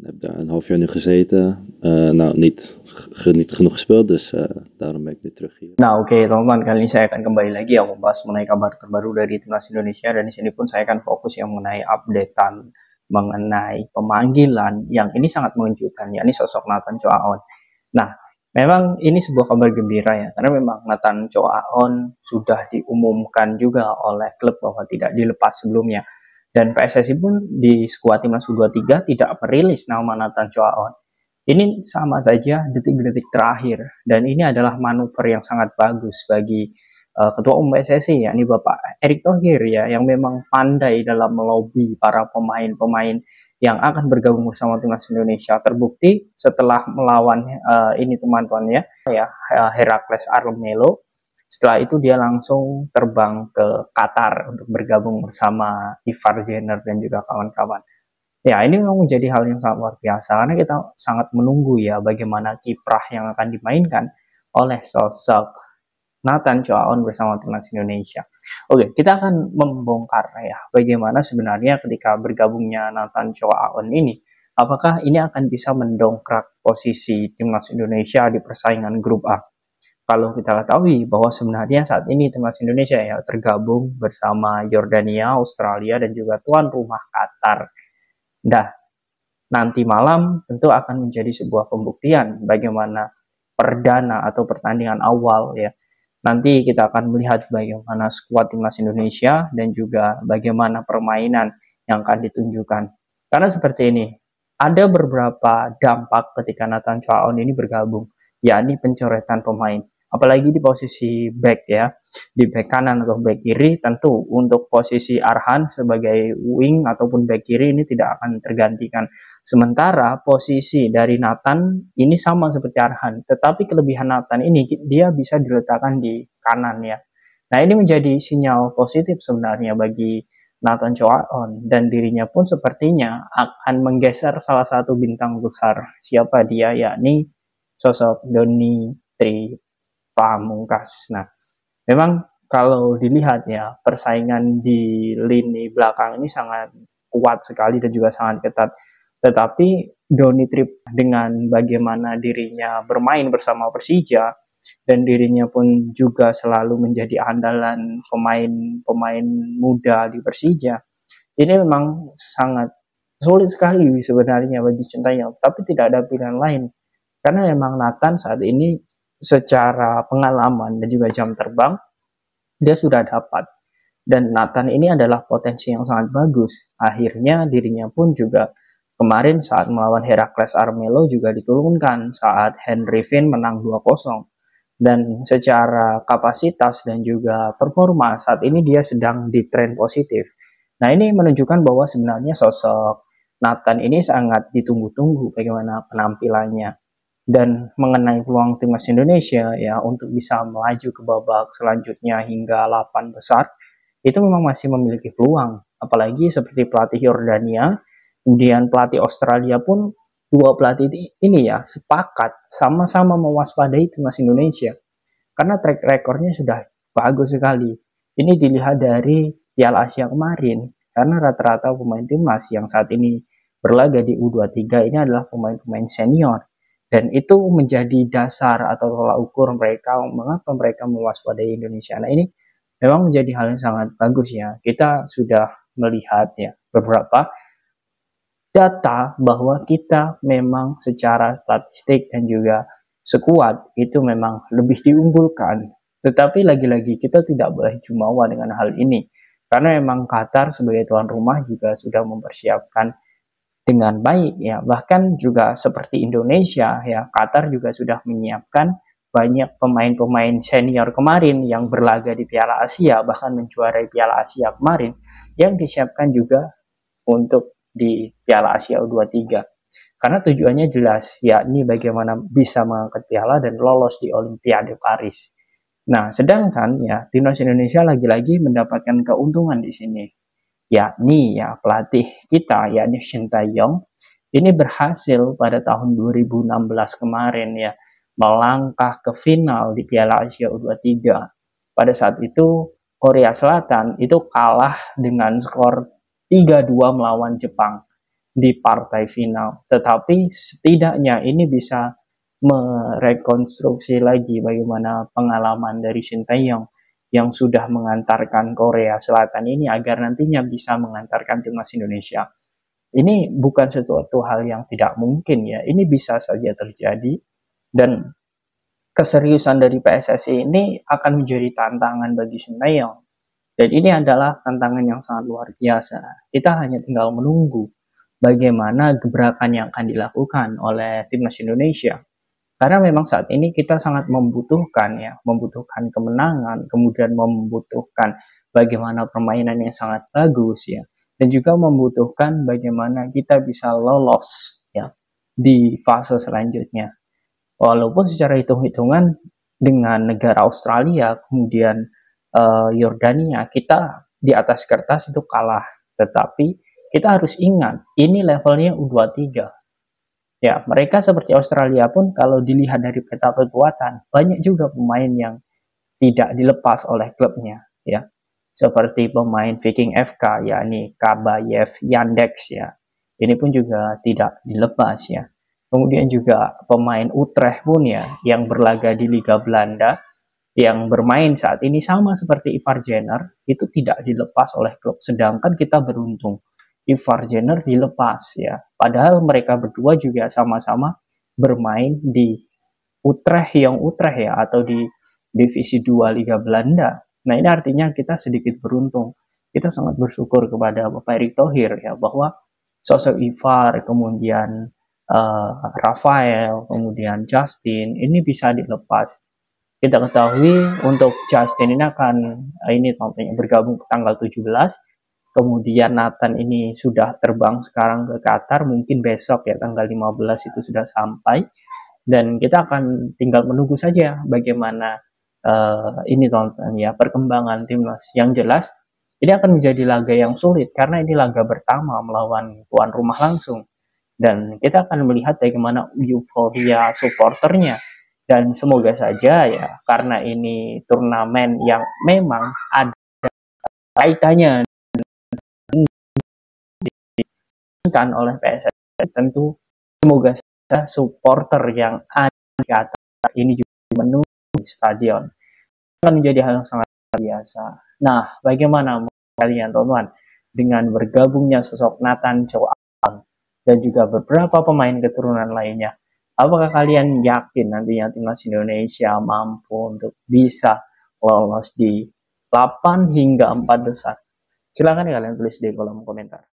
heb daar een half jaar nu gezeten. Nou, niet genoeg gespeeld, dus daarom ben ik nu terug hier. Nah, oke, teman-teman, kali ini saya akan kembali lagi yang membahas mengenai kabar terbaru dari timnas Indonesia, dan di sini pun saya akan fokus yang mengenai updatean mengenai pemanggilan yang ini sangat mengejutkan, yakni sosok Nathan Choaon. Nah, memang ini sebuah kabar gembira ya, karena memang Nathan Choaon sudah diumumkan juga oleh klub bahwa tidak dilepas sebelumnya. Dan PSSI pun di skuad timnas U23 tidak merilis nama Nathan Choaon. Ini sama saja detik-detik terakhir, dan ini adalah manuver yang sangat bagus bagi Ketua Umum PSSI, yakni Bapak Erick Thohir ya, yang memang pandai dalam melobi para pemain-pemain yang akan bergabung bersama timnas Indonesia. Terbukti setelah melawan ini teman-teman ya, Heracles Almelo. Setelah itu dia langsung terbang ke Qatar untuk bergabung bersama Ivar Jenner dan juga kawan-kawan. Ya, ini memang menjadi hal yang sangat luar biasa, karena kita sangat menunggu ya bagaimana kiprah yang akan dimainkan oleh sosok Nathan Choaon bersama timnas Indonesia. Oke, kita akan membongkar ya bagaimana sebenarnya ketika bergabungnya Nathan Choaon ini, apakah ini akan bisa mendongkrak posisi timnas Indonesia di persaingan grup A. Kalau kita ketahui bahwa sebenarnya saat ini timnas Indonesia ya tergabung bersama Yordania, Australia, dan juga tuan rumah Qatar. Nah, nanti malam tentu akan menjadi sebuah pembuktian bagaimana perdana atau pertandingan awal ya. Nanti kita akan melihat bagaimana skuad timnas Indonesia dan juga bagaimana permainan yang akan ditunjukkan. Karena seperti ini, ada beberapa dampak ketika Nathan Choaon ini bergabung, yakni pencoretan pemain. Apalagi di posisi back ya, di back kanan atau back kiri, tentu untuk posisi Arhan sebagai wing ataupun back kiri ini tidak akan tergantikan. Sementara posisi dari Nathan ini sama seperti Arhan, tetapi kelebihan Nathan ini dia bisa diletakkan di kanan ya. Nah, ini menjadi sinyal positif sebenarnya bagi Nathan Choaon, dan dirinya pun sepertinya akan menggeser salah satu bintang besar. Siapa dia? Yakni sosok Doni Pamungkas. Nah, memang kalau dilihat ya, persaingan di lini belakang ini sangat kuat sekali dan juga sangat ketat. Tetapi Doni Trip dengan bagaimana dirinya bermain bersama Persija, dan dirinya pun juga selalu menjadi andalan pemain-pemain muda di Persija, ini memang sangat sulit sekali sebenarnya bagi Sintayong, tapi tidak ada pilihan lain. Karena memang Nathan saat ini secara pengalaman dan juga jam terbang dia sudah dapat, dan Nathan ini adalah potensi yang sangat bagus. Akhirnya dirinya pun juga kemarin saat melawan Heracles Almelo juga diturunkan saat Henry Finn menang 2-0, dan secara kapasitas dan juga performa saat ini dia sedang di tren positif. Nah, ini menunjukkan bahwa sebenarnya sosok Nathan ini sangat ditunggu-tunggu bagaimana penampilannya. Dan mengenai peluang timnas Indonesia ya untuk bisa melaju ke babak selanjutnya hingga 8 besar, itu memang masih memiliki peluang. Apalagi seperti pelatih Yordania, kemudian pelatih Australia pun, dua pelatih ini ya sepakat sama-sama mewaspadai timnas Indonesia. Karena track recordnya sudah bagus sekali. Ini dilihat dari Piala Asia kemarin, karena rata-rata pemain timnas yang saat ini berlaga di U23 ini adalah pemain-pemain senior. Dan itu menjadi dasar atau tolak ukur mereka mengapa mereka mewaspadai Indonesia. Nah, ini memang menjadi hal yang sangat bagus ya. Kita sudah melihat ya beberapa data bahwa kita memang secara statistik dan juga sekuat itu memang lebih diunggulkan. Tetapi lagi-lagi kita tidak boleh jumawa dengan hal ini. Karena memang Qatar sebagai tuan rumah juga sudah mempersiapkan dengan baik ya, bahkan juga seperti Indonesia ya, Qatar juga sudah menyiapkan banyak pemain-pemain senior kemarin yang berlaga di Piala Asia, bahkan menjuarai Piala Asia kemarin, yang disiapkan juga untuk di Piala Asia U23. Karena tujuannya jelas, yakni bagaimana bisa mengangkat piala dan lolos di Olimpiade Paris. Nah, sedangkan ya timnas Indonesia lagi-lagi mendapatkan keuntungan di sini, yakni ya pelatih kita yakni Sintayong ini berhasil pada tahun 2016 kemarin ya melangkah ke final di Piala Asia U23. Pada saat itu Korea Selatan itu kalah dengan skor 3-2 melawan Jepang, di partai final. Tetapi setidaknya ini bisa merekonstruksi lagi bagaimana pengalaman dari Shin Tae-yong yang sudah mengantarkan Korea Selatan ini agar nantinya bisa mengantarkan timnas Indonesia. Ini bukan sesuatu hal yang tidak mungkin ya, ini bisa saja terjadi, dan keseriusan dari PSSI ini akan menjadi tantangan bagi Shin Tae-yong. Dan ini adalah tantangan yang sangat luar biasa. Kita hanya tinggal menunggu bagaimana gebrakan yang akan dilakukan oleh timnas Indonesia. Karena memang saat ini kita sangat membutuhkan kemenangan, kemudian membutuhkan bagaimana permainan yang sangat bagus ya, dan juga membutuhkan bagaimana kita bisa lolos ya di fase selanjutnya. Walaupun secara hitung-hitungan dengan negara Australia, kemudian Yordania, kita di atas kertas itu kalah, tetapi kita harus ingat ini levelnya U23. Ya, mereka seperti Australia pun kalau dilihat dari peta kekuatan, banyak juga pemain yang tidak dilepas oleh klubnya, ya. Seperti pemain Viking FK, yakni Kabayev Yandex, ya. Ini pun juga tidak dilepas, ya. Kemudian juga pemain Utrecht pun ya, yang berlaga di Liga Belanda, yang bermain saat ini sama seperti Ivar Jenner, itu tidak dilepas oleh klub. Sedangkan kita beruntung, Ivar Jenner dilepas ya. Padahal mereka berdua juga sama-sama bermain di Utrecht ya, atau di divisi 2 Liga Belanda. Nah, ini artinya kita sedikit beruntung. Kita sangat bersyukur kepada Bapak Erick Thohir ya, bahwa sosok Ivar, kemudian Rafael, kemudian Justin ini bisa dilepas. Kita ketahui untuk Justin ini akan bergabung ke tanggal 17. Kemudian Nathan ini sudah terbang sekarang ke Qatar, mungkin besok ya tanggal 15 itu sudah sampai, dan kita akan tinggal menunggu saja bagaimana perkembangan timnas. Yang jelas ini akan menjadi laga yang sulit karena ini laga pertama melawan tuan rumah langsung, dan kita akan melihat bagaimana euforia supporternya. Dan semoga saja ya, karena ini turnamen yang memang ada kaitannya kan oleh PSSI, tentu semoga saja supporter yang ada di Qatar ini juga memenuhi stadion. Akan menjadi hal yang sangat biasa. Nah, bagaimana kalian teman-teman dengan bergabungnya sosok Nathan Chow Ang dan juga beberapa pemain keturunan lainnya? Apakah kalian yakin nantinya timnas Indonesia mampu untuk bisa lolos di 8 hingga 4 besar? Silahkan kalian tulis di kolom komentar.